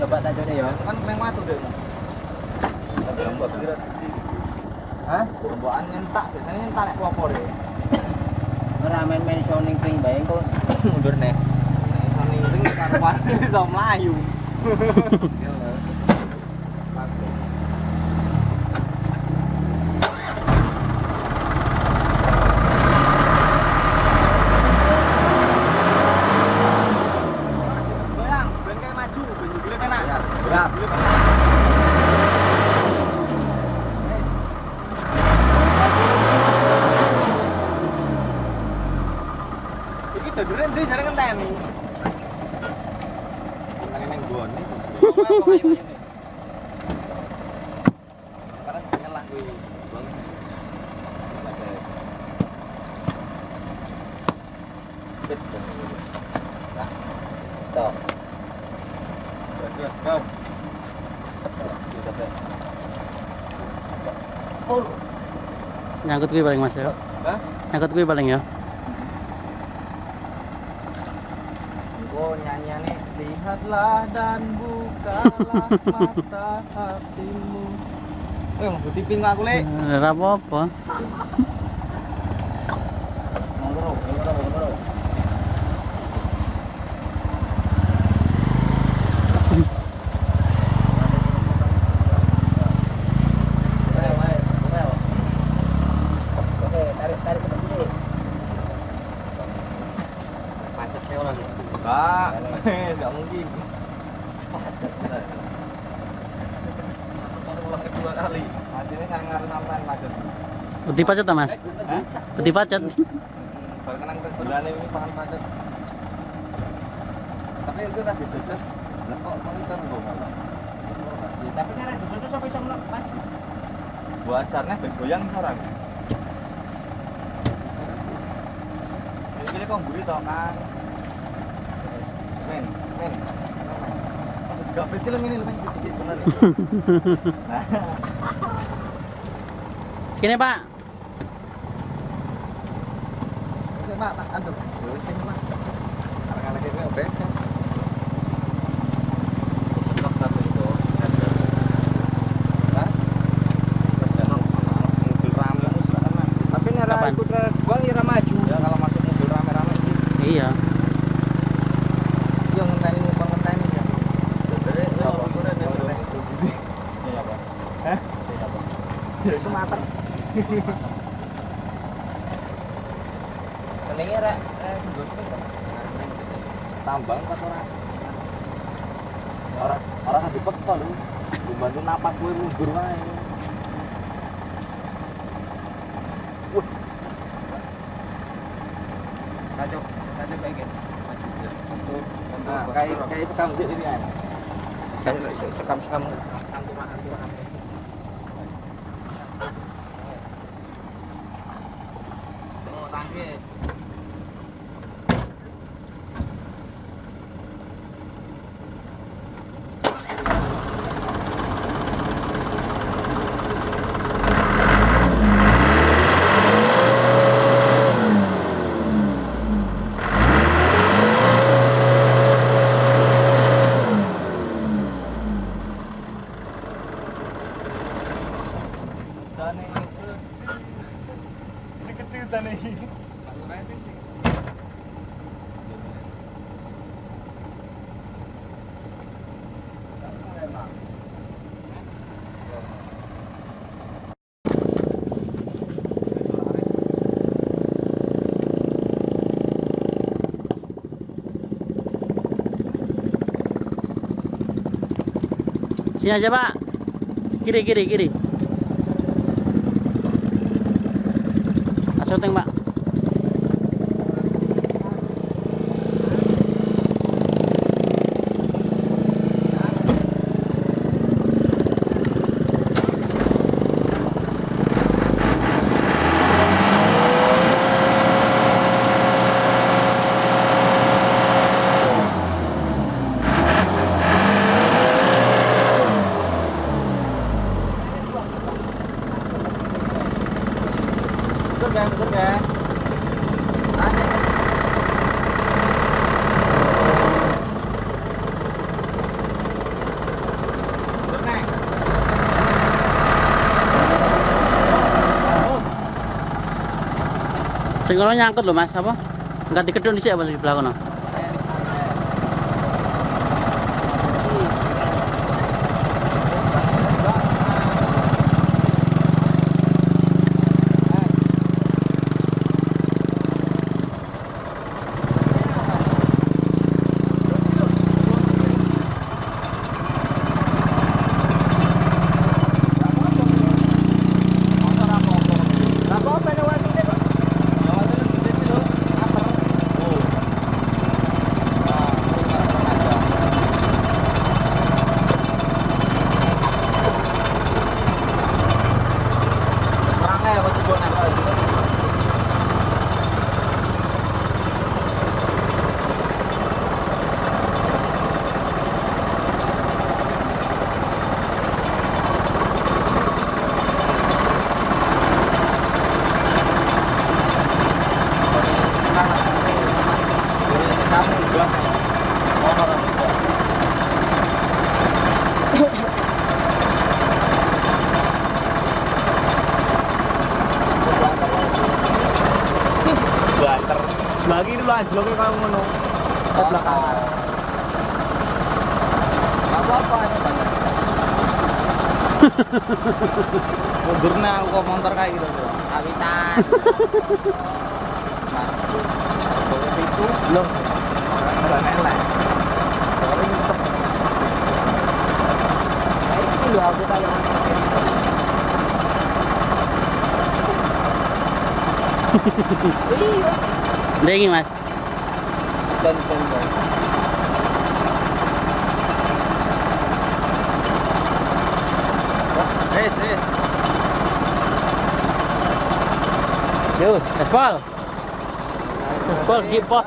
Coba tajuk deh ya. Kan neng matu deh. Hah? Rombokan nyentak, biasanya nyentak nek klopo deh. Ora main-main soning ping bae kok mundur nek. Nek soning ring karuan iso mlayu. Goyang, ben kayak maju, ben nyugile enak. Ya. Iki sadurunge ndi jare ngenteni. Ngenteni ning gone. Karena ngelah kuwi. Bang. Stop. Go. Nyangkut kuwi paling Mas ya. Hah? Nyangkut kuwi paling ya. Oh nyanyiannya lihatlah dan bukalah mata hatimu. Mau putih pink aku le. Ora apa-apa. Enggak, enggak mungkin. Kedua kali. Hasilnya sangat sampean pacet. Putih pacet ta Mas? Hah? Putih pacet. Baru kenang perbulan ini pangan pacet. Tapi itu tadi bedes. Lah kok monitor kok malah. Ya tapi cara itu sampai iso mlepas. Buat ajarnya ben goyang orang. Ini kok mburi to, Kang. Men. Gak pasti lang ini lumayan gede bener ya. Nah, Kene Pak. oke Pak, aduh, sini Pak. Karena lagi nggak baca. Tetap satu itu. Hah? Mobil rame musik tenang. Tapi nek ora Kapan? ikut gua ora maju. Ya kalau masuk mobil rame-rame sih. Iya. Yang ngenteni numpang ngenteni ya. Hah? Ya itu mater. Keninge ra Tambang pas orang dipeksa lho. Dibantu napas kowe mundur wae. tajuk kayak gitu. Nah, kayak sekam jet ini kan. Sekam-sekam Oh, tangke. Dane. Dikit dane. Sini aja Pak. Kiri. Syuting Pak. Sing ngono nyangkut lho Mas, apa? Enggak dikedhun dhisik apa sing di belakang kono? Lagi dulu anjloknya kalau ngono. Ke belakang. Apa-apa. Mundur nah aku kok motor kayak gitu. Kawitan. Itu belum. Ora elek. Ora nyetep. Ini lho aku kayak iya. Dengi Mas. Dan. Wes. Yo, aspal. Aspal gipos.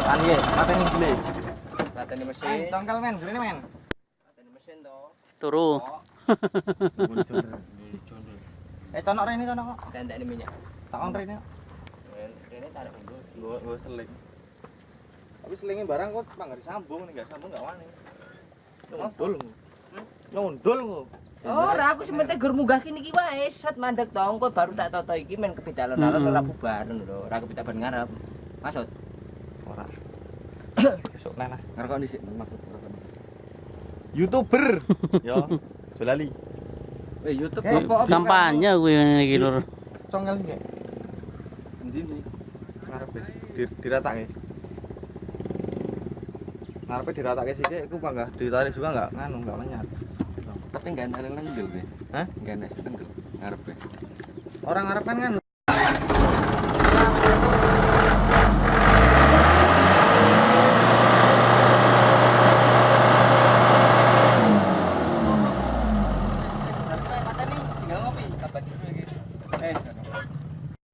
Kan ye, mateni dile. Latih mesin. Congkel men, gini men. Latih mesin toh. Turu. Conok rene conok kok. Tanda ini minyak. Takon rene. Ini tarik mundur. Gua seling. Tapi selingnya barang kok panggar disambung nih, enggak sambung enggak wani. Nyundul. Nyundul kok. Ora aku sementing gur munggah kene iki wae set mandek to engko baru tak toto iki men kebedalan ora bubaran lho ora kepitak ben ngarep. Maksud Ora. Besok nah. ngerkok dhisik maksud ngerkok. YouTuber. Yo, Jolali. YouTube apa? Kampanye kuwi iki lur. Congkel iki. endi iki? Ngarepe diratake. Ngarepe diratake sithik iku panggah ditarik juga enggak menyat. Tapi enggak ana lenggel kowe. Hah? Enggak ana lenggel ngarepe. Orang Arab kan pateni tinggal ngopi. Kapan dulu iki?